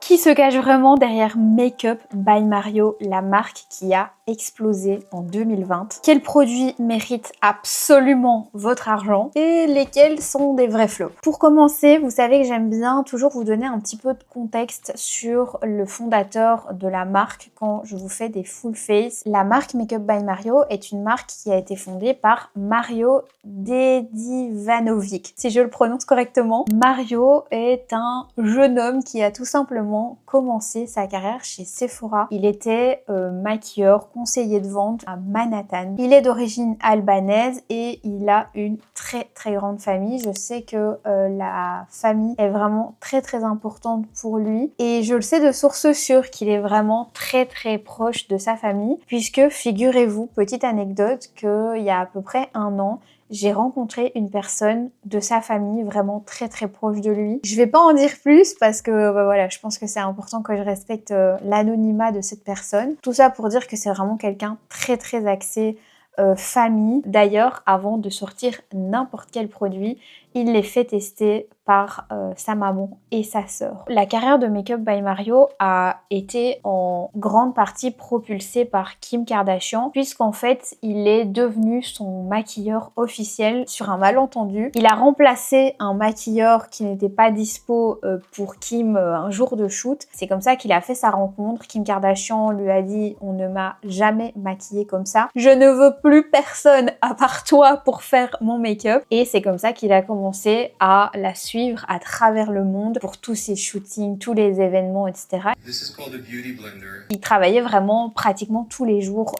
Qui se cache vraiment derrière Makeup by Mario, la marque qui a explosé en 2020? Quels produits méritent absolument votre argent et lesquels sont des vrais flops? Pour commencer, vous savez que j'aime bien toujours vous donner un petit peu de contexte sur le fondateur de la marque quand je vous fais des full face. La marque Makeup by Mario est une marque qui a été fondée par Mario Dedivanovic, si je le prononce correctement. Mario est un jeune homme qui a tout simplement commencé sa carrière chez Sephora. Il était maquilleur, conseiller de vente à Manhattan. Il est d'origine albanaise et il a une très grande famille. Je sais que la famille est vraiment très importante pour lui et je le sais de sources sûres qu'il est vraiment très proche de sa famille, puisque figurez-vous, petite anecdote, qu'il y a à peu près un an, j'ai rencontré une personne de sa famille vraiment très proche de lui. Je vais pas en dire plus parce que voilà, je pense que c'est important que je respecte l'anonymat de cette personne. Tout ça pour dire que c'est vraiment quelqu'un très axé famille. D'ailleurs, avant de sortir n'importe quel produit, il les fait tester par sa maman et sa sœur. La carrière de Makeup by Mario a été en grande partie propulsée par Kim Kardashian, puisqu'en fait, il est devenu son maquilleur officiel sur un malentendu. Il a remplacé un maquilleur qui n'était pas dispo pour Kim un jour de shoot. C'est comme ça qu'il a fait sa rencontre. Kim Kardashian lui a dit « On ne m'a jamais maquillée comme ça. Je ne veux plus personne à part toi pour faire mon make-up. » Et c'est comme ça qu'il a commencé à la suivre à travers le monde pour tous ses shootings, tous les événements, etc. Ils travaillaient vraiment pratiquement tous les jours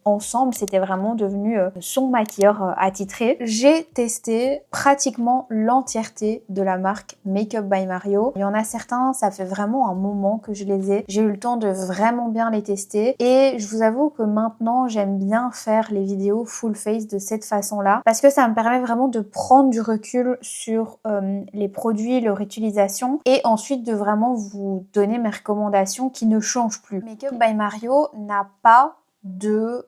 ensemble. C'était vraiment devenu son maquilleur attitré. J'ai testé pratiquement l'entièreté de la marque Makeup by Mario. Il y en a certains, ça fait vraiment un moment que je les ai. J'ai eu le temps de vraiment bien les tester et je vous avoue que maintenant, j'aime bien faire les vidéos full face de cette façon-là parce que ça me permet vraiment de prendre du recul sur les produits, leur utilisation et ensuite de vraiment vous donner mes recommandations qui ne changent plus. Makeup by Mario n'a pas de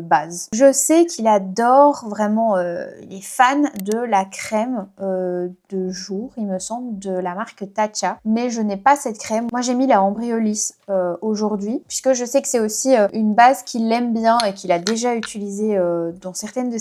base. Je sais qu'il adore vraiment les fans de la crème de jour, il me semble, de la marque Tatcha, mais je n'ai pas cette crème. Moi j'ai mis la Ambriolis aujourd'hui, puisque je sais que c'est aussi une base qu'il aime bien et qu'il a déjà utilisée dans certaines de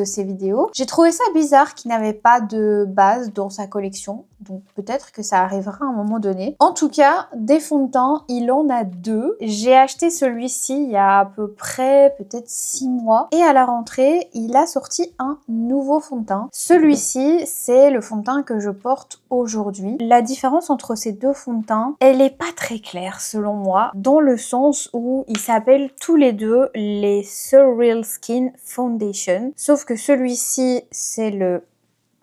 ses vidéos. J'ai trouvé ça bizarre qu'il n'avait pas de base dans sa collection, donc peut-être que ça arrivera à un moment donné. En tout cas, des fonds de teint, il en a deux. J'ai acheté celui-ci il y a à peu près peut-être 6 mois et à la rentrée, il a sorti un nouveau fond de teint. Celui-ci, c'est le fond de teint que je porte aujourd'hui. La différence entre ces deux fonds de teint, elle est pas très claire selon moi, dans le sens où ils s'appellent tous les deux les Surreal Skin Foundation, sauf que celui-ci, c'est le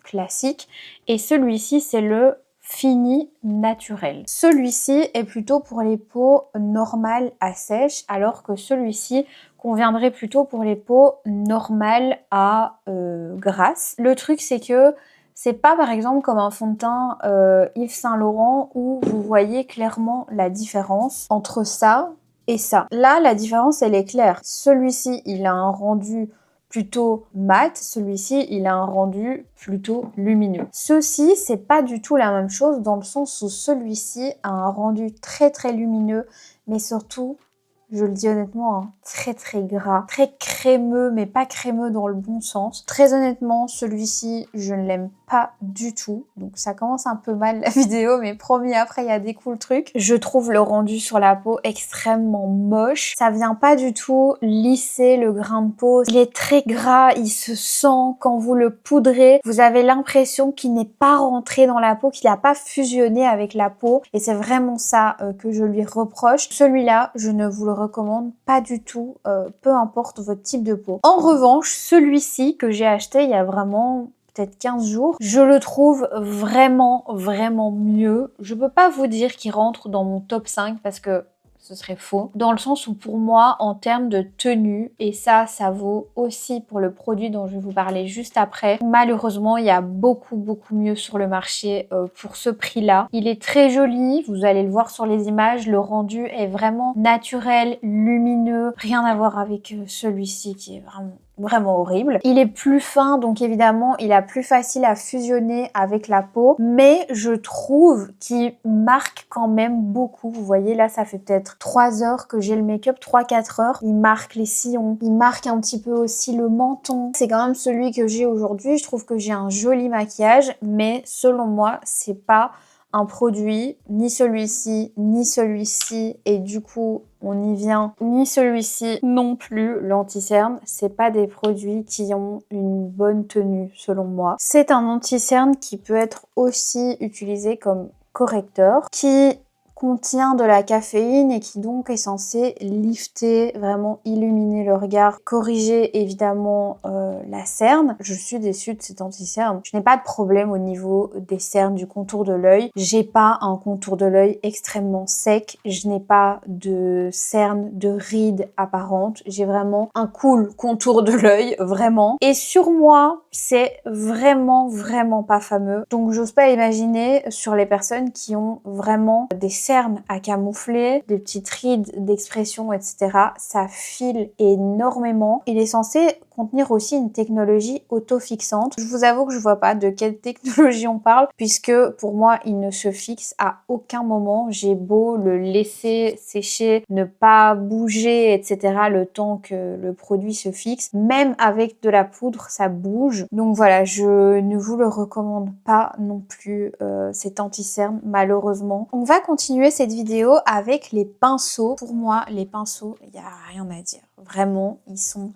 classique et celui-ci, c'est le fini naturel. Celui-ci est plutôt pour les peaux normales à sèche, alors que celui-ci conviendrait plutôt pour les peaux normales à grasses. Le truc, c'est que c'est pas par exemple comme un fond de teint Yves Saint Laurent où vous voyez clairement la différence entre ça et ça. Là, la différence, elle est claire. Celui-ci, il a un rendu plutôt mat, celui-ci il a un rendu plutôt lumineux. Ceci, c'est pas du tout la même chose dans le sens où celui-ci a un rendu très lumineux, mais surtout, je le dis honnêtement, hein, très gras, très crémeux, mais pas crémeux dans le bon sens. Très honnêtement, celui-ci, je ne l'aime pas du tout. Donc ça commence un peu mal la vidéo, mais promis, après il y a des cool trucs. Je trouve le rendu sur la peau extrêmement moche. Ça vient pas du tout lisser le grain de peau. Il est très gras, il se sent quand vous le poudrez. Vous avez l'impression qu'il n'est pas rentré dans la peau, qu'il n'a pas fusionné avec la peau. Et c'est vraiment ça que je lui reproche. Celui-là, je ne vous le recommande pas du tout, peu importe votre type de peau. En revanche, celui-ci que j'ai acheté il y a vraiment peut-être 15 jours, je le trouve vraiment mieux. Je peux pas vous dire qu'il rentre dans mon top 5 parce que ce serait faux. Dans le sens où pour moi, en termes de tenue, et ça vaut aussi pour le produit dont je vais vous parler juste après, malheureusement, il y a beaucoup mieux sur le marché pour ce prix-là. Il est très joli, vous allez le voir sur les images, le rendu est vraiment naturel, lumineux, rien à voir avec celui-ci qui est vraiment vraiment horrible. Il est plus fin, donc évidemment, il est plus facile à fusionner avec la peau, mais je trouve qu'il marque quand même beaucoup. Vous voyez, là, ça fait peut-être 3 heures que j'ai le make-up, 3-4 heures. Il marque les sillons, il marque un petit peu aussi le menton. C'est quand même celui que j'ai aujourd'hui. Je trouve que j'ai un joli maquillage, mais selon moi, c'est pas un produit, ni celui-ci, ni celui-ci, et du coup, on y vient, ni celui-ci non plus, l'anti-cerne. C'est pas des produits qui ont une bonne tenue, selon moi. C'est un anti-cerne qui peut être aussi utilisé comme correcteur, qui contient de la caféine et qui donc est censé lifter, vraiment illuminer le regard, corriger évidemment la cerne. Je suis déçue de cet anti-cerne. Je n'ai pas de problème au niveau des cernes, du contour de l'œil. J'ai pas un contour de l'œil extrêmement sec. Je n'ai pas de cernes, de rides apparentes. J'ai vraiment un cool contour de l'œil, vraiment. Et sur moi, c'est vraiment pas fameux. Donc j'ose pas imaginer sur les personnes qui ont vraiment des cernes à camoufler, des petites rides d'expression, etc. Ça file énormément. Il est censé contenir aussi une technologie auto-fixante. Je vous avoue que je vois pas de quelle technologie on parle, puisque pour moi, il ne se fixe à aucun moment. J'ai beau le laisser sécher, ne pas bouger, etc. le temps que le produit se fixe. Même avec de la poudre, ça bouge. Donc voilà, je ne vous le recommande pas non plus, cet anti-cerne, malheureusement. On va continuer cette vidéo avec les pinceaux. Pour moi, les pinceaux, il n'y a rien à dire. Vraiment, ils sont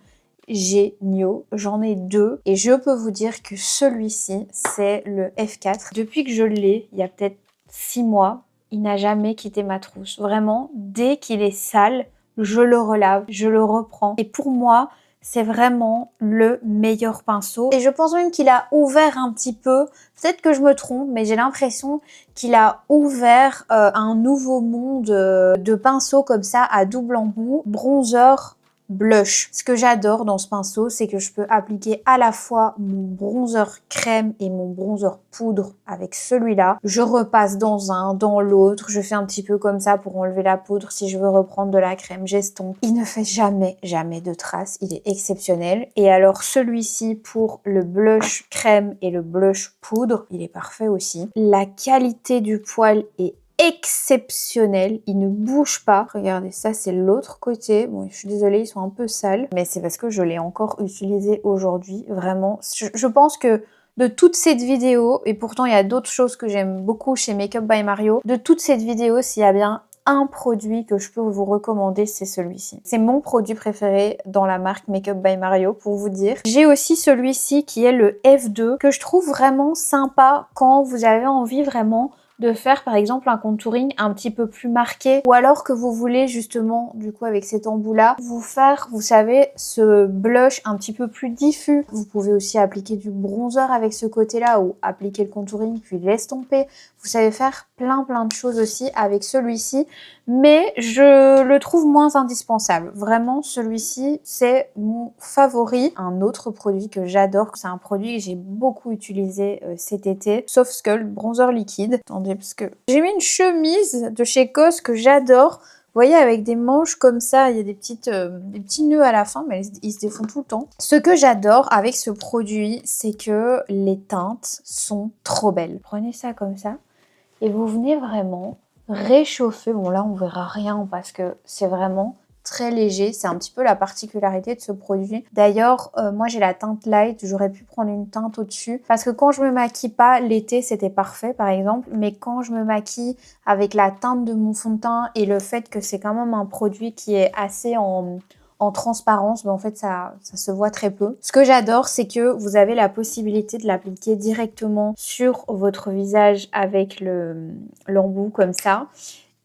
géniaux. J'en ai 2 et je peux vous dire que celui-ci, c'est le F4. Depuis que je l'ai, il y a peut-être 6 mois, il n'a jamais quitté ma trousse. Vraiment, dès qu'il est sale, je le relave, je le reprends. Et pour moi, c'est vraiment le meilleur pinceau. Et je pense même qu'il a ouvert un petit peu, peut-être que je me trompe, mais j'ai l'impression qu'il a ouvert un nouveau monde de pinceaux comme ça à double embout, bronzer, blush. Ce que j'adore dans ce pinceau, c'est que je peux appliquer à la fois mon bronzer crème et mon bronzer poudre avec celui-là. Je repasse dans un, dans l'autre. Je fais un petit peu comme ça pour enlever la poudre. Si je veux reprendre de la crème, j'estompe. Il ne fait jamais de traces. Il est exceptionnel. Et alors celui-ci pour le blush crème et le blush poudre, il est parfait aussi. La qualité du poil est exceptionnel, il ne bouge pas. Regardez, ça c'est l'autre côté. Bon, je suis désolée, ils sont un peu sales, mais c'est parce que je l'ai encore utilisé aujourd'hui. Vraiment, je pense que de toute cette vidéo, et pourtant il y a d'autres choses que j'aime beaucoup chez Makeup by Mario, de toute cette vidéo, s'il y a bien un produit que je peux vous recommander, c'est celui-ci. C'est mon produit préféré dans la marque Makeup by Mario, pour vous dire. J'ai aussi celui-ci qui est le F2, que je trouve vraiment sympa quand vous avez envie vraiment de faire par exemple un contouring un petit peu plus marqué, ou alors que vous voulez justement, du coup avec cet embout là, vous faire, vous savez, ce blush un petit peu plus diffus. Vous pouvez aussi appliquer du bronzer avec ce côté là, ou appliquer le contouring puis l'estomper. Vous savez faire plein de choses aussi avec celui-ci, mais je le trouve moins indispensable. Vraiment, celui-ci, c'est mon favori. Un autre produit que j'adore, c'est un produit que j'ai beaucoup utilisé cet été, Soft Skull Bronzer Liquide. Attendez, parce que j'ai mis une chemise de chez COS que j'adore. Vous voyez, avec des manches comme ça, il y a des petits nœuds à la fin, mais ils se défont tout le temps. Ce que j'adore avec ce produit, c'est que les teintes sont trop belles. Prenez ça comme ça et vous venez vraiment réchauffer. Bon là, on verra rien parce que c'est vraiment très léger. C'est un petit peu la particularité de ce produit. D'ailleurs, moi j'ai la teinte light. J'aurais pu prendre une teinte au-dessus. Parce que quand je me maquille pas, l'été c'était parfait par exemple. Mais quand je me maquille avec la teinte de mon fond de teint et le fait que c'est quand même un produit qui est assez en transparence, mais en fait ça se voit très peu. Ce que j'adore, c'est que vous avez la possibilité de l'appliquer directement sur votre visage avec l'embout comme ça.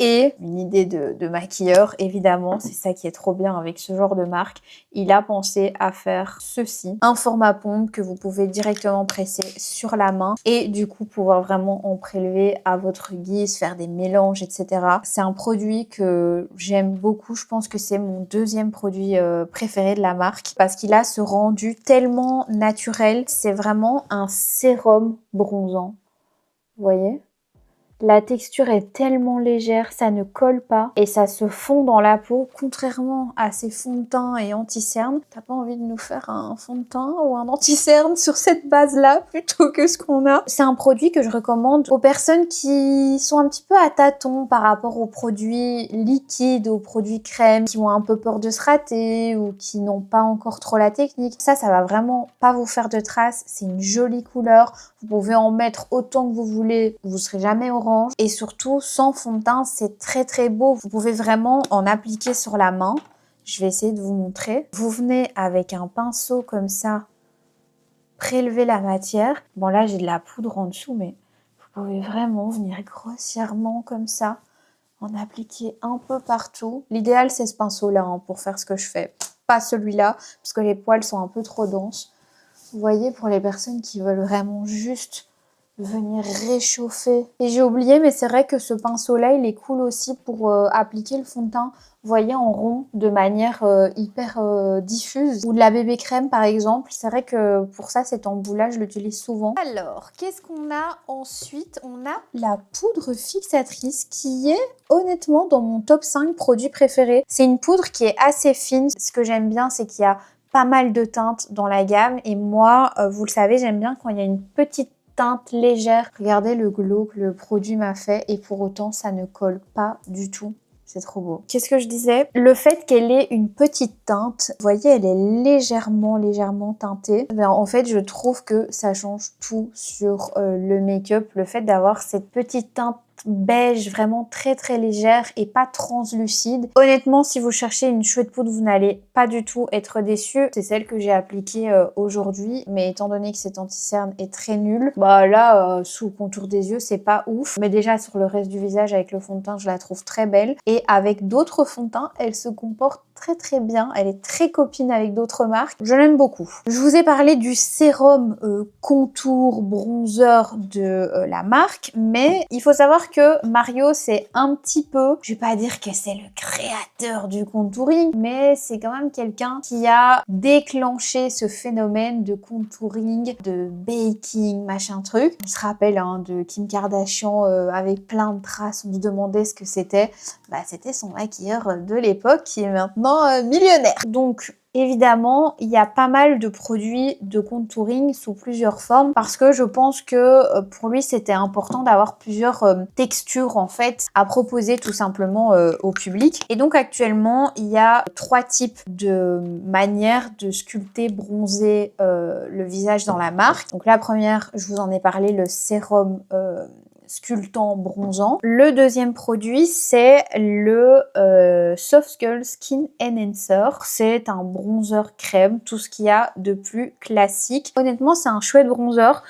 Et une idée de maquilleur, évidemment, c'est ça qui est trop bien avec ce genre de marque. Il a pensé à faire ceci, un format pompe que vous pouvez directement presser sur la main et du coup pouvoir vraiment en prélever à votre guise, faire des mélanges, etc. C'est un produit que j'aime beaucoup. Je pense que c'est mon deuxième produit préféré de la marque parce qu'il a ce rendu tellement naturel. C'est vraiment un sérum bronzant, vous voyez ? La texture est tellement légère, ça ne colle pas et ça se fond dans la peau. Contrairement à ces fonds de teint et anti-cernes, t'as pas envie de nous faire un fond de teint ou un anti-cerne sur cette base-là plutôt que ce qu'on a. C'est un produit que je recommande aux personnes qui sont un petit peu à tâtons par rapport aux produits liquides, aux produits crèmes, qui ont un peu peur de se rater ou qui n'ont pas encore trop la technique. Ça va vraiment pas vous faire de traces. C'est une jolie couleur. Vous pouvez en mettre autant que vous voulez. Vous serez jamais orange. Et surtout, sans fond de teint, c'est très très beau. Vous pouvez vraiment en appliquer sur la main. Je vais essayer de vous montrer. Vous venez avec un pinceau comme ça, prélever la matière. Bon là, j'ai de la poudre en dessous, mais vous pouvez vraiment venir grossièrement comme ça, en appliquer un peu partout. L'idéal, c'est ce pinceau-là hein, pour faire ce que je fais. Pas celui-là, parce que les poils sont un peu trop denses. Vous voyez, pour les personnes qui veulent vraiment juste venir réchauffer. Et j'ai oublié, mais c'est vrai que ce pinceau-là, il est cool aussi pour appliquer le fond de teint, vous voyez, en rond, de manière hyper diffuse. Ou de la bébé crème, par exemple. C'est vrai que pour ça, cet embout-là, je l'utilise souvent. Alors, qu'est-ce qu'on a ensuite? On a la poudre fixatrice qui est honnêtement dans mon top 5 produits préférés. C'est une poudre qui est assez fine. Ce que j'aime bien, c'est qu'il y a pas mal de teintes dans la gamme. Et moi, vous le savez, j'aime bien quand il y a une petite teinte légère. Regardez le glow que le produit m'a fait et pour autant ça ne colle pas du tout. C'est trop beau. Qu'est-ce que je disais? Le fait qu'elle ait une petite teinte, vous voyez, elle est légèrement teintée. Ben, en fait, je trouve que ça change tout sur le make-up. Le fait d'avoir cette petite teinte beige vraiment très légère et pas translucide. Honnêtement, si vous cherchez une chouette poudre, vous n'allez pas du tout être déçu. C'est celle que j'ai appliquée aujourd'hui, mais étant donné que cet anti-cerne est très nul, bah là, sous le contour des yeux, c'est pas ouf. Mais déjà, sur le reste du visage, avec le fond de teint, je la trouve très belle. Et avec d'autres fonds de teint, elle se comporte très bien. Elle est très copine avec d'autres marques. Je l'aime beaucoup. Je vous ai parlé du sérum contour bronzer de la marque, mais il faut savoir que Mario, c'est un petit peu, je vais pas dire que c'est le créateur du contouring, mais c'est quand même quelqu'un qui a déclenché ce phénomène de contouring, de baking, machin truc. On se rappelle hein, de Kim Kardashian avec plein de traces, on se demandait ce que c'était. Bah, c'était son maquilleur de l'époque qui est maintenant millionnaire. Donc évidemment, il y a pas mal de produits de contouring sous plusieurs formes parce que je pense que pour lui, c'était important d'avoir plusieurs textures en fait à proposer tout simplement au public. Et donc actuellement, il y a 3 types de manières de sculpter, bronzer le visage dans la marque. Donc la première, je vous en ai parlé, le sérum sculptant bronzant. Le deuxième produit, c'est le Soft Skull Skin Enhancer. C'est un bronzer crème, tout ce qu'il y a de plus classique. Honnêtement, c'est un chouette bronzer.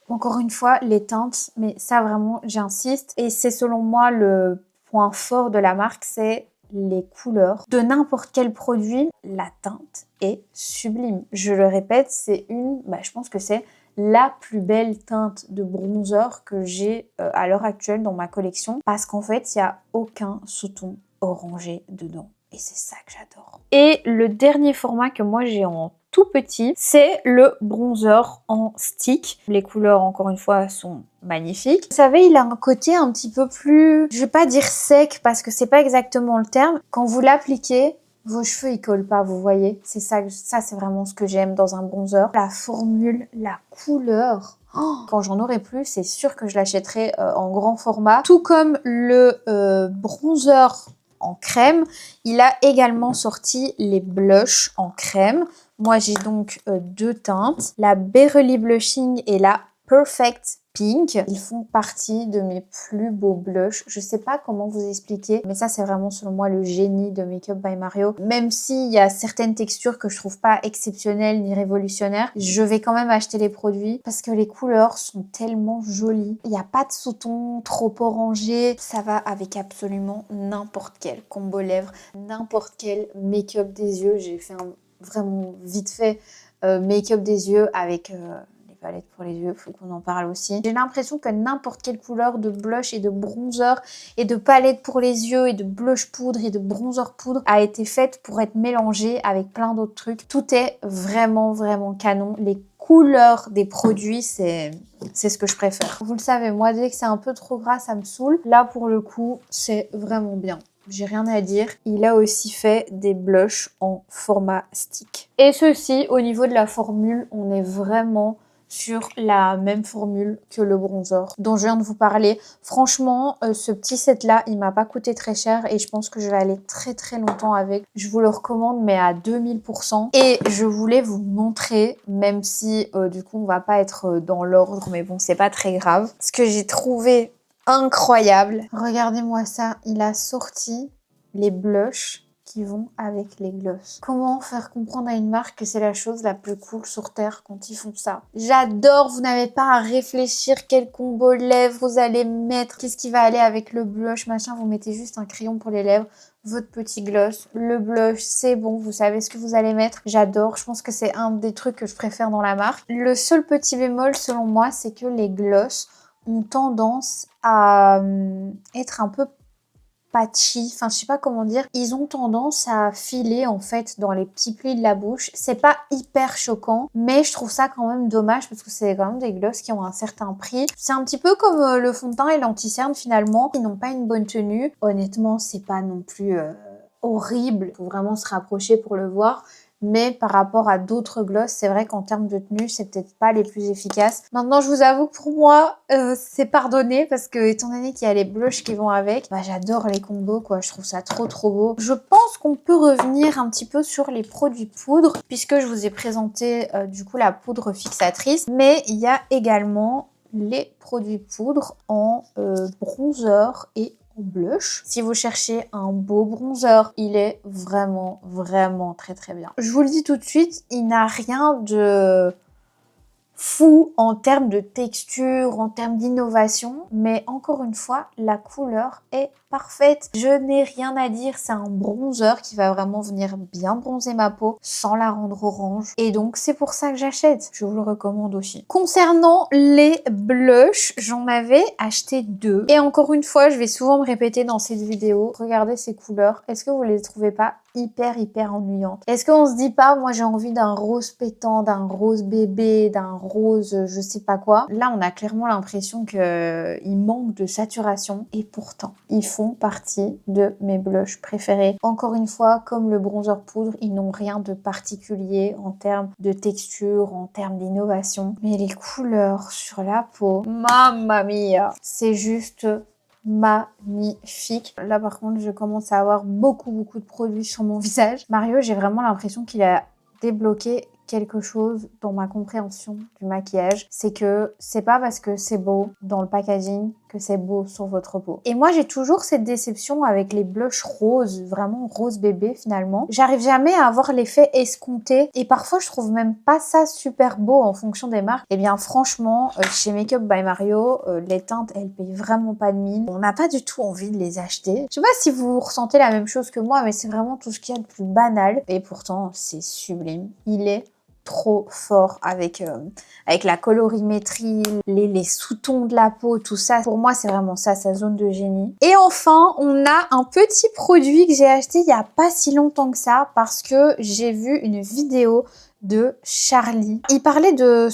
Encore une fois, les teintes, mais ça vraiment, j'insiste. Et c'est selon moi le point fort de la marque, c'est les couleurs. De n'importe quel produit, la teinte est sublime. Je le répète, c'est je pense que c'est la plus belle teinte de bronzer que j'ai à l'heure actuelle dans ma collection parce qu'en fait, il n'y a aucun sous-ton orangé dedans. Et c'est ça que j'adore. Et le dernier format que moi j'ai en tout petit, c'est le bronzer en stick. Les couleurs, encore une fois, sont magnifiques. Vous savez, il a un côté un petit peu plus, je vais pas dire sec parce que c'est pas exactement le terme. Quand vous l'appliquez, vos cheveux, ils collent pas, vous voyez. C'est ça, c'est vraiment ce que j'aime dans un bronzer. La formule, la couleur. Oh, quand j'en aurai plus, c'est sûr que je l'achèterai en grand format. Tout comme le bronzer en crème, il a également sorti les blushs en crème. Moi, j'ai donc 2 teintes, la Beverly Blushing et la Perfect Pink. Ils font partie de mes plus beaux blushs. Je sais pas comment vous expliquer, mais ça c'est vraiment selon moi le génie de Make Up by Mario. Même s'il y a certaines textures que je trouve pas exceptionnelles ni révolutionnaires, je vais quand même acheter les produits parce que les couleurs sont tellement jolies. Il n'y a pas de sous-ton trop orangé. Ça va avec absolument n'importe quel combo lèvres, n'importe quel make-up des yeux. J'ai fait vraiment vite fait make-up des yeux avec palette pour les yeux, faut qu'on en parle aussi. J'ai l'impression que n'importe quelle couleur de blush et de bronzer et de palette pour les yeux et de blush poudre et de bronzer poudre a été faite pour être mélangée avec plein d'autres trucs. Tout est vraiment canon. Les couleur des produits, c'est ce que je préfère. Vous le savez, moi, dès que c'est un peu trop gras, ça me saoule. Là, pour le coup, c'est vraiment bien. J'ai rien à dire. Il a aussi fait des blushs en format stick. Et ceci, au niveau de la formule, on est vraiment sur la même formule que le bronzer dont je viens de vous parler. Franchement, ce petit set là, il m'a pas coûté très cher et je pense que je vais aller très très longtemps avec. Je vous le recommande mais à 2000%. Et je voulais vous montrer, même si du coup on va pas être dans l'ordre, mais bon c'est pas très grave, ce que j'ai trouvé incroyable. Regardez-moi ça, il a sorti les blushs qui vont avec les gloss. Comment faire comprendre à une marque que c'est la chose la plus cool sur terre quand ils font ça? J'adore, vous n'avez pas à réfléchir quel combo lèvres vous allez mettre, qu'est-ce qui va aller avec le blush, machin, vous mettez juste un crayon pour les lèvres, votre petit gloss, le blush, c'est bon, vous savez ce que vous allez mettre. J'adore, je pense que c'est un des trucs que je préfère dans la marque. Le seul petit bémol selon moi, c'est que les gloss ont tendance à être un peu patchy, enfin je sais pas comment dire, ils ont tendance à filer en fait dans les petits plis de la bouche. C'est pas hyper choquant, mais je trouve ça quand même dommage parce que c'est quand même des gloss qui ont un certain prix. C'est un petit peu comme le fond de teint et l'anti-cerne finalement, ils n'ont pas une bonne tenue. Honnêtement, c'est pas non plus horrible, faut vraiment se rapprocher pour le voir. Mais par rapport à d'autres gloss, c'est vrai qu'en termes de tenue, c'est peut-être pas les plus efficaces. Maintenant, je vous avoue que pour moi, c'est pardonné parce que étant donné qu'il y a les blushs qui vont avec, bah j'adore les combos quoi, je trouve ça trop trop beau. Je pense qu'on peut revenir un petit peu sur les produits poudre puisque je vous ai présenté du coup la poudre fixatrice, mais il y a également les produits poudre en bronzer et blush. Si vous cherchez un beau bronzer, il est vraiment vraiment très très bien. Je vous le dis tout de suite, il n'a rien de fou en termes de texture, en termes d'innovation, mais encore une fois, la couleur est parfaite. Je n'ai rien à dire, c'est un bronzer qui va vraiment venir bien bronzer ma peau sans la rendre orange. Et donc, c'est pour ça que j'achète. Je vous le recommande aussi. Concernant les blushs, j'en avais acheté 2. Et encore une fois, je vais souvent me répéter dans cette vidéo, regardez ces couleurs. Est-ce que vous les trouvez pas hyper ennuyantes? Est-ce qu'on se dit pas, moi j'ai envie d'un rose pétant, d'un rose bébé, d'un rose je sais pas quoi? Là, on a clairement l'impression qu'il manque de saturation. Et pourtant, ils font partie de mes blushs préférés. Encore une fois, comme le bronzer poudre, ils n'ont rien de particulier en termes de texture, en termes d'innovation. Mais les couleurs sur la peau, mamma mia, c'est juste magnifique. Là par contre, je commence à avoir beaucoup de produits sur mon visage. Mario, j'ai vraiment l'impression qu'il a débloqué quelque chose dans ma compréhension du maquillage. C'est que c'est pas parce que c'est beau dans le packaging que c'est beau sur votre peau. Et moi, j'ai toujours cette déception avec les blushs roses, vraiment rose bébé finalement. J'arrive jamais à avoir l'effet escompté et parfois je trouve même pas ça super beau en fonction des marques. Et bien franchement, chez Makeup by Mario, les teintes, elles payent vraiment pas de mine. On n'a pas du tout envie de les acheter. Je sais pas si vous ressentez la même chose que moi, mais c'est vraiment tout ce qu'il y a de plus banal. Et pourtant, c'est sublime. Il est trop fort avec la colorimétrie, les sous-tons de la peau, tout ça. Pour moi, c'est vraiment ça, sa zone de génie. Et enfin, on a un petit produit que j'ai acheté il y a pas si longtemps que ça parce que j'ai vu une vidéo de Charlie. Il parlait de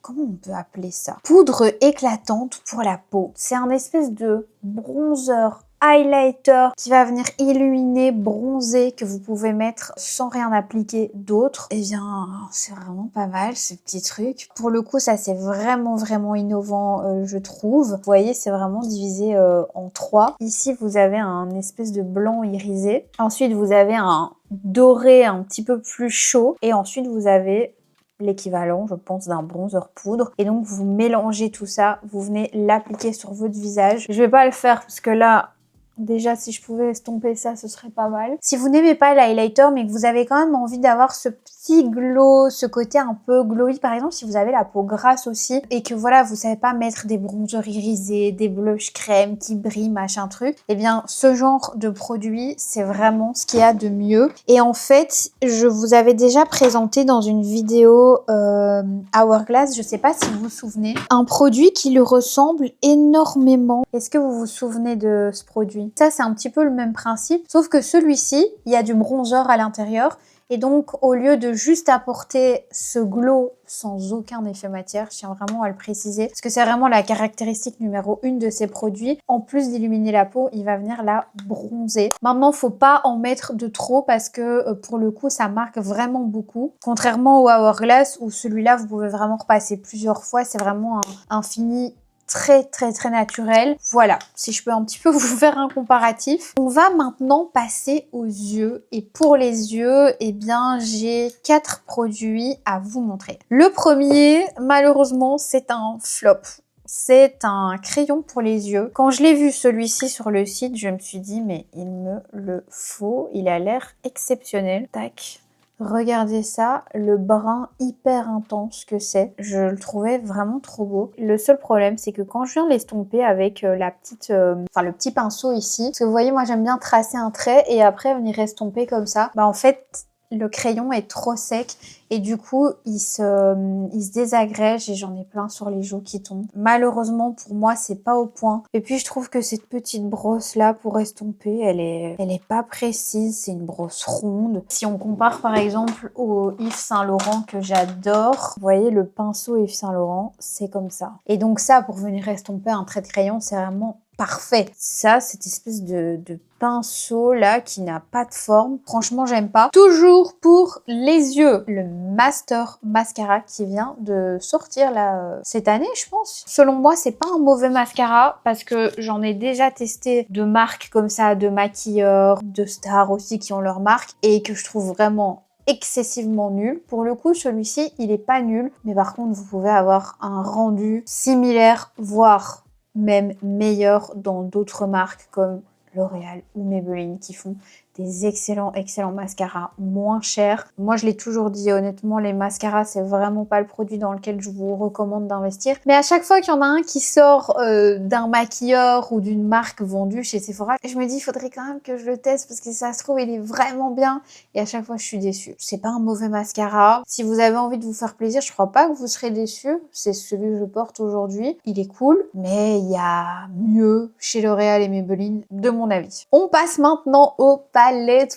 comment on peut appeler ça? Poudre éclatante pour la peau. C'est un espèce de bronzer highlighter qui va venir illuminer, bronzer, que vous pouvez mettre sans rien appliquer d'autre. Eh bien, c'est vraiment pas mal ce petit truc. Pour le coup, ça c'est vraiment innovant, je trouve. Vous voyez, c'est vraiment divisé en 3. Ici, vous avez un espèce de blanc irisé. Ensuite, vous avez un doré un petit peu plus chaud. Et ensuite, vous avez l'équivalent, je pense, d'un bronzer poudre. Et donc, vous mélangez tout ça, vous venez l'appliquer sur votre visage. Je vais pas le faire parce que là, déjà, si je pouvais estomper ça, ce serait pas mal. Si vous n'aimez pas l'highlighter, mais que vous avez quand même envie d'avoir ce petit glow, ce côté un peu glowy, par exemple, si vous avez la peau grasse aussi, et que voilà, vous savez pas mettre des bronzers irisés, des blushs crème qui brillent, machin truc, eh bien, ce genre de produit, c'est vraiment ce qu'il y a de mieux. Et en fait, je vous avais déjà présenté dans une vidéo Hourglass, je sais pas si vous vous souvenez, un produit qui lui ressemble énormément. Est-ce que vous vous souvenez de ce produit? Ça, c'est un petit peu le même principe, sauf que celui-ci, il y a du bronzer à l'intérieur Et donc, au lieu de juste apporter ce glow sans aucun effet matière, je tiens vraiment à le préciser, parce que c'est vraiment la caractéristique numéro 1 de ces produits. En plus d'illuminer la peau, il va venir la bronzer. Maintenant, faut pas en mettre de trop parce que pour le coup, ça marque vraiment beaucoup. Contrairement au Hourglass où celui-là, vous pouvez vraiment repasser plusieurs fois. C'est vraiment un fini très naturel. Voilà, si je peux un petit peu vous faire un comparatif. On va maintenant passer aux yeux. Et pour les yeux, eh bien, j'ai 4 produits à vous montrer. Le premier, malheureusement, c'est un flop. C'est un crayon pour les yeux. Quand je l'ai vu celui-ci sur le site, je me suis dit, mais il me le faut. Il a l'air exceptionnel. Tac. Regardez ça, le brun hyper intense que c'est. Je le trouvais vraiment trop beau. Le seul problème, c'est que quand je viens l'estomper avec la petite, le petit pinceau ici, parce que vous voyez, moi j'aime bien tracer un trait et après venir estomper comme ça. Bah en fait, le crayon est trop sec et du coup il se désagrège et j'en ai plein sur les joues qui tombent. Malheureusement pour moi c'est pas au point. Et puis je trouve que cette petite brosse là pour estomper elle est pas précise, c'est une brosse ronde. Si on compare par exemple au Yves Saint Laurent que j'adore, vous voyez le pinceau Yves Saint Laurent c'est comme ça. Et donc ça pour venir estomper un trait de crayon c'est vraiment parfait. Ça, cette espèce de pinceau là qui n'a pas de forme. Franchement, j'aime pas. Toujours pour les yeux, le Master Mascara qui vient de sortir là cette année, je pense. Selon moi, c'est pas un mauvais mascara parce que j'en ai déjà testé de marques comme ça, de maquilleurs, de stars aussi qui ont leur marque et que je trouve vraiment excessivement nul. Pour le coup, celui-ci, il est pas nul, mais par contre, vous pouvez avoir un rendu similaire, voire même meilleur dans d'autres marques comme L'Oréal ou Maybelline qui font des excellents mascaras moins chers. Moi, je l'ai toujours dit, honnêtement, les mascaras, c'est vraiment pas le produit dans lequel je vous recommande d'investir. Mais à chaque fois qu'il y en a un qui sort d'un maquilleur ou d'une marque vendue chez Sephora, je me dis, il faudrait quand même que je le teste parce que si ça se trouve, il est vraiment bien. Et à chaque fois, je suis déçue. C'est pas un mauvais mascara. Si vous avez envie de vous faire plaisir, je crois pas que vous serez déçus. C'est celui que je porte aujourd'hui. Il est cool, mais il y a mieux chez L'Oréal et Maybelline, de mon avis. On passe maintenant au palette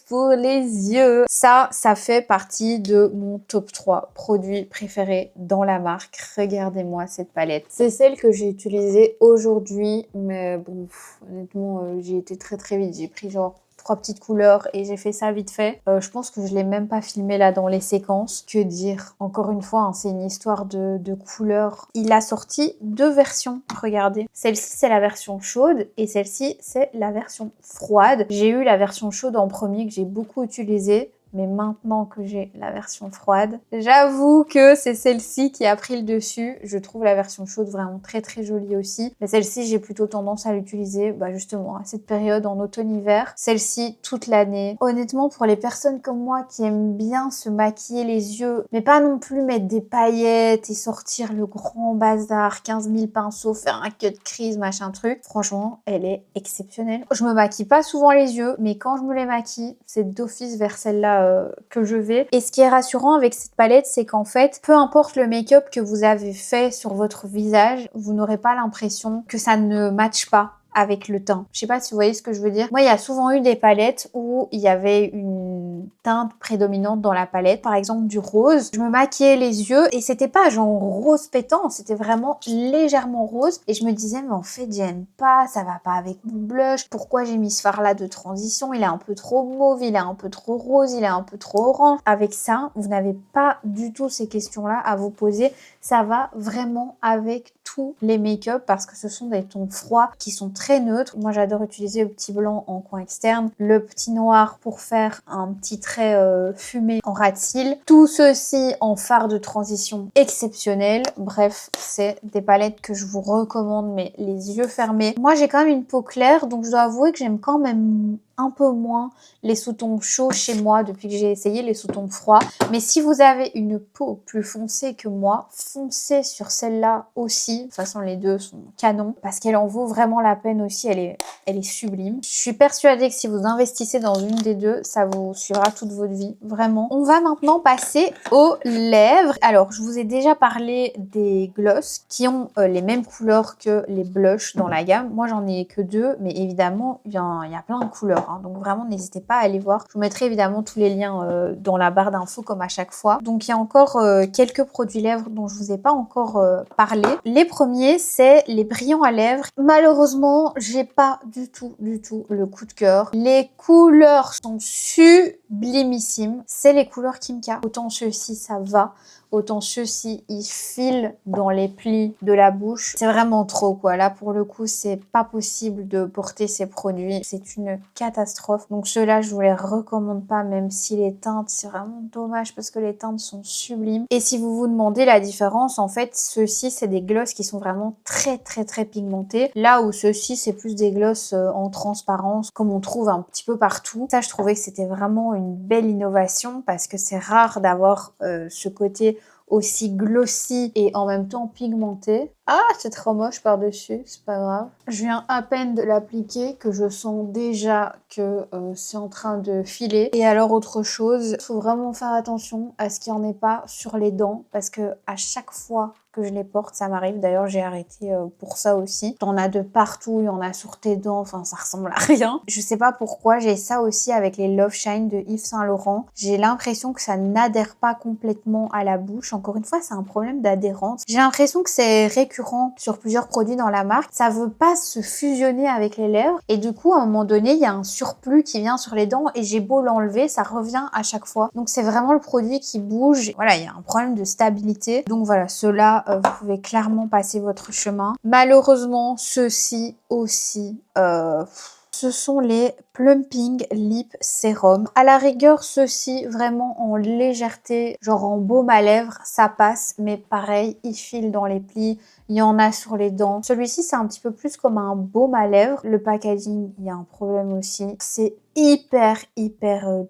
pour les yeux. Ça fait partie de mon top 3 produits préférés dans la marque. Regardez-moi cette palette. C'est celle que j'ai utilisée aujourd'hui, mais bon, honnêtement, j'ai été très vite. J'ai pris genre 3 petites couleurs et j'ai fait ça vite fait. Je pense que je l'ai même pas filmé là dans les séquences. Que dire? Encore une fois, hein, c'est une histoire de couleurs. Il a sorti 2 versions, regardez. Celle-ci, c'est la version chaude et celle-ci, c'est la version froide. J'ai eu la version chaude en premier que j'ai beaucoup utilisée. Mais maintenant que j'ai la version froide, j'avoue que c'est celle-ci qui a pris le dessus. Je trouve la version chaude vraiment très jolie aussi. Mais celle-ci, j'ai plutôt tendance à l'utiliser justement à cette période en automne-hiver. Celle-ci, toute l'année. Honnêtement, pour les personnes comme moi qui aiment bien se maquiller les yeux, mais pas non plus mettre des paillettes et sortir le grand bazar, 15 000 pinceaux, faire un cut crease, machin truc. Franchement, elle est exceptionnelle. Je me maquille pas souvent les yeux, mais quand je me les maquille, c'est d'office vers celle-là que je vais. Et ce qui est rassurant avec cette palette, c'est qu'en fait, peu importe le make-up que vous avez fait sur votre visage, vous n'aurez pas l'impression que ça ne matche pas avec le teint. Je sais pas si vous voyez ce que je veux dire. Moi, il y a souvent eu des palettes où il y avait une teinte prédominante dans la palette, par exemple du rose. Je me maquillais les yeux et c'était pas genre rose pétant, c'était vraiment légèrement rose et je me disais mais en fait j'aime pas, ça va pas avec mon blush. Pourquoi j'ai mis ce fard là de transition? Il est un peu trop mauve, il est un peu trop rose, il est un peu trop orange. Avec ça, vous n'avez pas du tout ces questions-là à vous poser. Ça va vraiment avec tous les make-up parce que ce sont des tons froids qui sont très neutres. Moi, j'adore utiliser le petit blanc en coin externe, le petit noir pour faire un petit trait fumé en ras de cils. Tout ceci en fard de transition exceptionnel. Bref, c'est des palettes que je vous recommande, mais les yeux fermés. Moi, j'ai quand même une peau claire, donc je dois avouer que j'aime quand même un peu moins les sous-tons chauds chez moi depuis que j'ai essayé les sous-tons froids. Mais si vous avez une peau plus foncée que moi, foncez sur celle-là aussi. De toute façon, les deux sont canons parce qu'elle en vaut vraiment la peine aussi. Elle est sublime. Je suis persuadée que si vous investissez dans une des deux, ça vous suivra toute votre vie. Vraiment. On va maintenant passer aux lèvres. Alors, je vous ai déjà parlé des gloss qui ont les mêmes couleurs que les blushs dans la gamme. Moi, j'en ai que 2, mais évidemment, il y a plein de couleurs. j'adore. Hein. Donc vraiment, n'hésitez pas à aller voir. Je vous mettrai évidemment tous les liens dans la barre d'infos comme à chaque fois. Donc il y a encore quelques produits lèvres dont je vous ai pas encore parlé. Les premiers, c'est les brillants à lèvres. Malheureusement, j'ai pas du tout le coup de cœur. Les couleurs sont sublimissimes. C'est les couleurs Kimka. Autant ceux-ci, ça va. Autant ceux-ci, ils filent dans les plis de la bouche. C'est vraiment trop quoi. Là, pour le coup, c'est pas possible de porter ces produits. C'est une catastrophe. Donc ceux-là, je vous les recommande pas, même si les teintes, c'est vraiment dommage parce que les teintes sont sublimes. Et si vous vous demandez la différence, en fait, ceux-ci, c'est des glosses qui sont vraiment très pigmentés. Là où ceux-ci, c'est plus des glosses en transparence, comme on trouve un petit peu partout. Ça, je trouvais que c'était vraiment une belle innovation parce que c'est rare d'avoir ce côté aussi glossy et en même temps pigmenté. Ah, c'est trop moche par-dessus, c'est pas grave. Je viens à peine de l'appliquer que je sens déjà que c'est en train de filer. Et alors autre chose, il faut vraiment faire attention à ce qu'il n'y en ait pas sur les dents parce que à chaque fois que je les porte, ça m'arrive. D'ailleurs, j'ai arrêté pour ça aussi. T'en as de partout, il y en a sur tes dents, enfin ça ressemble à rien. Je sais pas pourquoi, j'ai ça aussi avec les Love Shine de Yves Saint Laurent. J'ai l'impression que ça n'adhère pas complètement à la bouche. Encore une fois, c'est un problème d'adhérence. J'ai l'impression que c'est récurrent sur plusieurs produits dans la marque. Ça veut pas se fusionner avec les lèvres et du coup, à un moment donné, il y a un surplus qui vient sur les dents et j'ai beau l'enlever, ça revient à chaque fois. Donc c'est vraiment le produit qui bouge. Voilà, il y a un problème de stabilité. Donc voilà, ceux-là, vous pouvez clairement passer votre chemin. Malheureusement, ceux-ci aussi, ce sont les Plumping Lip Serum. À la rigueur, ceux-ci, vraiment en légèreté, genre en baume à lèvres, ça passe. Mais pareil, il file dans les plis. Il y en a sur les dents. Celui-ci, c'est un petit peu plus comme un baume à lèvres. Le packaging, il y a un problème aussi. C'est hyper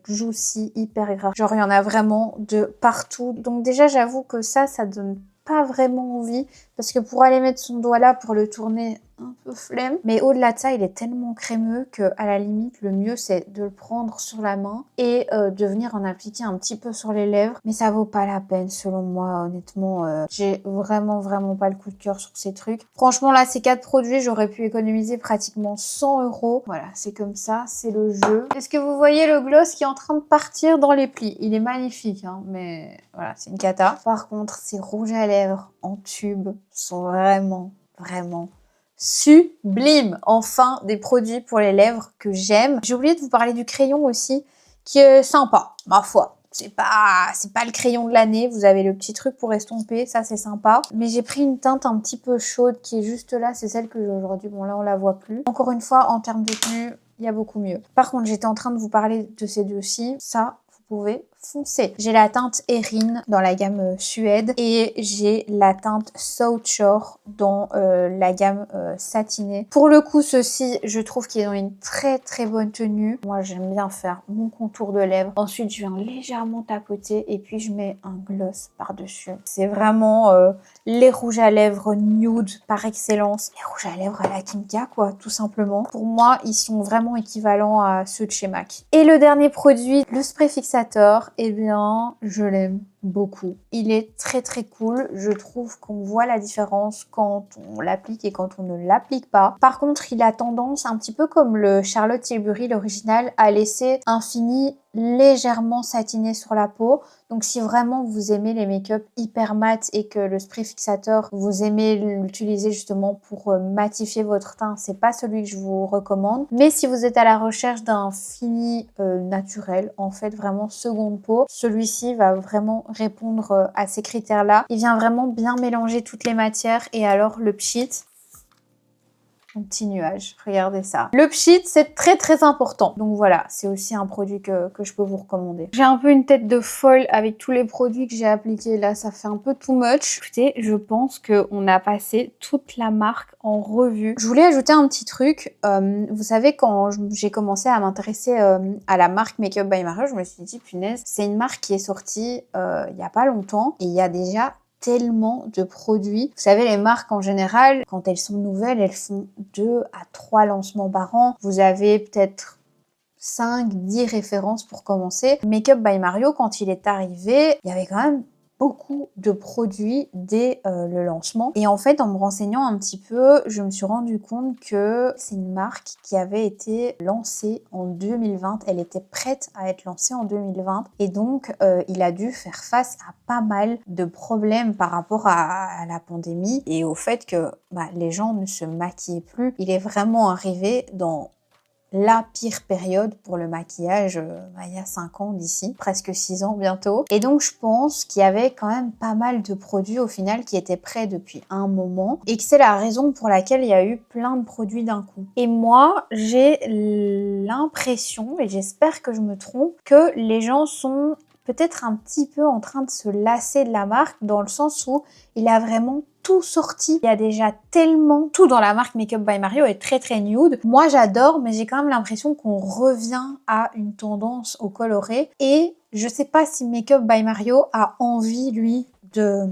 juicy, hyper gras. Genre, il y en a vraiment de partout. Donc déjà, j'avoue que ça donne pas vraiment envie parce que pour aller mettre son doigt là pour le tourner, un peu flemme. Mais au-delà de ça, il est tellement crémeux que à la limite, le mieux c'est de le prendre sur la main et de venir en appliquer un petit peu sur les lèvres. Mais ça vaut pas la peine selon moi, honnêtement. J'ai vraiment pas le coup de cœur sur ces trucs. Franchement là, ces 4 produits, j'aurais pu économiser pratiquement 100 €. Voilà, c'est comme ça, c'est le jeu. Est-ce que vous voyez le gloss qui est en train de partir dans les plis? Il est magnifique, hein, mais voilà, c'est une cata. Par contre, ces rouges à lèvres en tube sont vraiment sublime. Enfin, des produits pour les lèvres que j'aime. J'ai oublié de vous parler du crayon aussi, qui est sympa, ma foi. C'est pas le crayon de l'année. Vous avez le petit truc pour estomper, ça c'est sympa. Mais j'ai pris une teinte un petit peu chaude qui est juste là. C'est celle que j'ai aujourd'hui. Bon là, on la voit plus. Encore une fois, en termes de tenue, il y a beaucoup mieux. Par contre, j'étais en train de vous parler de ces deux-ci. Ça, vous pouvez foncer. J'ai la teinte Erin dans la gamme Suède et j'ai la teinte South Shore dans la gamme satinée. Pour le coup, ceci, je trouve qu'ils ont une très bonne tenue. Moi, j'aime bien faire mon contour de lèvres. Ensuite, je viens légèrement tapoter et puis je mets un gloss par-dessus. C'est vraiment les rouges à lèvres nude par excellence. Les rouges à lèvres à la Kimka, quoi, tout simplement. Pour moi, ils sont vraiment équivalents à ceux de chez MAC. Et le dernier produit, le spray fixateur, eh bien, je l'aime beaucoup. Il est très cool. Je trouve qu'on voit la différence quand on l'applique et quand on ne l'applique pas. Par contre, il a tendance, un petit peu comme le Charlotte Tilbury, l'original, à laisser un fini légèrement satiné sur la peau. Donc si vraiment vous aimez les make-up hyper mat et que le spray fixateur, vous aimez l'utiliser justement pour matifier votre teint, c'est pas celui que je vous recommande. Mais si vous êtes à la recherche d'un fini naturel, en fait vraiment seconde peau, celui-ci va vraiment répondre à ces critères-là. Il vient vraiment bien mélanger toutes les matières et alors le pchit, un petit nuage, regardez ça. Le pchit, c'est très important. Donc voilà, c'est aussi un produit que je peux vous recommander. J'ai un peu une tête de folle avec tous les produits que j'ai appliqués là, ça fait un peu too much. Écoutez, je pense qu'on a passé toute la marque en revue. Je voulais ajouter un petit truc. Vous savez, quand j'ai commencé à m'intéresser à la marque Makeup by Mario, je me suis dit, punaise, c'est une marque qui est sortie il y a pas longtemps et il y a déjà tellement de produits. Vous savez, les marques en général, quand elles sont nouvelles, elles font 2 à 3 lancements par an. Vous avez peut-être 5, 10 références pour commencer. Makeup by Mario, quand il est arrivé, il y avait quand même beaucoup de produits dès le lancement. Et en fait, en me renseignant un petit peu, je me suis rendu compte que c'est une marque qui avait été lancée en 2020. Elle était prête à être lancée en 2020. Et donc, il a dû faire face à pas mal de problèmes par rapport à la pandémie et au fait que les gens ne se maquillaient plus. Il est vraiment arrivé dans la pire période pour le maquillage il y a 5 ans d'ici, presque 6 ans bientôt. Et donc je pense qu'il y avait quand même pas mal de produits au final qui étaient prêts depuis un moment et que c'est la raison pour laquelle il y a eu plein de produits d'un coup. Et moi, j'ai l'impression, et j'espère que je me trompe, que les gens sont peut-être un petit peu en train de se lasser de la marque dans le sens où il a vraiment tout sorti. Il y a déjà tellement tout dans la marque Make Up by Mario est très très nude. Moi j'adore, mais j'ai quand même l'impression qu'on revient à une tendance au coloré et je sais pas si Make Up by Mario a envie lui de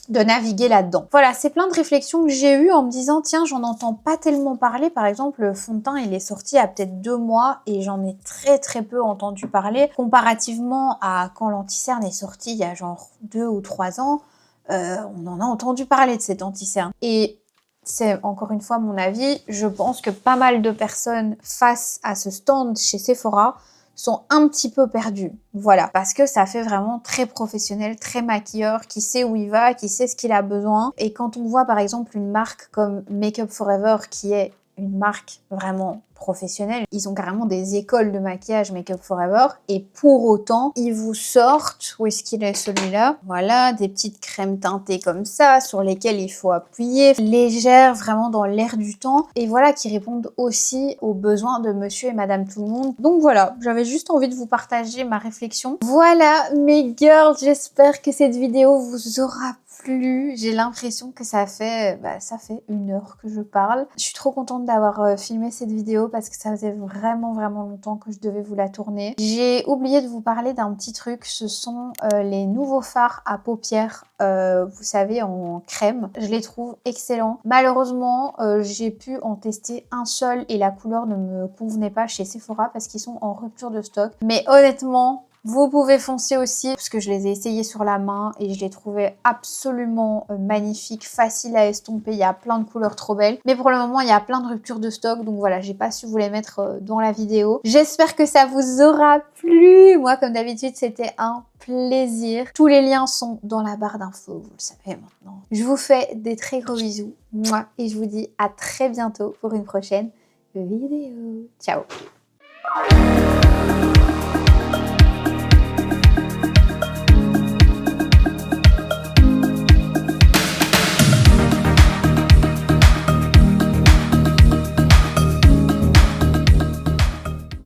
naviguer là-dedans. Voilà, c'est plein de réflexions que j'ai eues en me disant tiens, j'en entends pas tellement parler. Par exemple, le fond de teint, il est sorti il y a peut-être 2 mois et j'en ai très très peu entendu parler. Comparativement à quand l'anti-cerne est sorti il y a genre 2 ou 3 ans, on en a entendu parler de cet anti-cerne. Et c'est encore une fois mon avis, je pense que pas mal de personnes face à ce stand chez Sephora sont un petit peu perdus. Voilà, parce que ça fait vraiment très professionnel, très maquilleur, qui sait où il va, qui sait ce qu'il a besoin. Et quand on voit par exemple une marque comme Make Up For Ever qui est une marque vraiment professionnelle, ils ont carrément des écoles de maquillage Make Up For Ever et pour autant, ils vous sortent, où est-ce qu'il est celui-là? Voilà, des petites crèmes teintées comme ça, sur lesquelles il faut appuyer, légères, vraiment dans l'air du temps et voilà, qui répondent aussi aux besoins de monsieur et madame tout le monde. Donc voilà, j'avais juste envie de vous partager ma réflexion. Voilà mes girls, j'espère que cette vidéo vous aura plu. J'ai l'impression que ça fait 1 heure que je parle. Je suis trop contente d'avoir filmé cette vidéo parce que ça faisait vraiment longtemps que je devais vous la tourner. J'ai oublié de vous parler d'un petit truc, ce sont les nouveaux fards à paupières, vous savez, en crème. Je les trouve excellents. Malheureusement, j'ai pu en tester un seul et la couleur ne me convenait pas chez Sephora parce qu'ils sont en rupture de stock. Mais honnêtement, vous pouvez foncer aussi parce que je les ai essayés sur la main et je les trouvais absolument magnifiques, faciles à estomper. Il y a plein de couleurs trop belles. Mais pour le moment, il y a plein de ruptures de stock. Donc voilà, j'ai pas su vous les mettre dans la vidéo. J'espère que ça vous aura plu. Moi, comme d'habitude, c'était un plaisir. Tous les liens sont dans la barre d'infos, vous le savez maintenant. Je vous fais des très gros bisous. Moi, et je vous dis à très bientôt pour une prochaine vidéo. Ciao!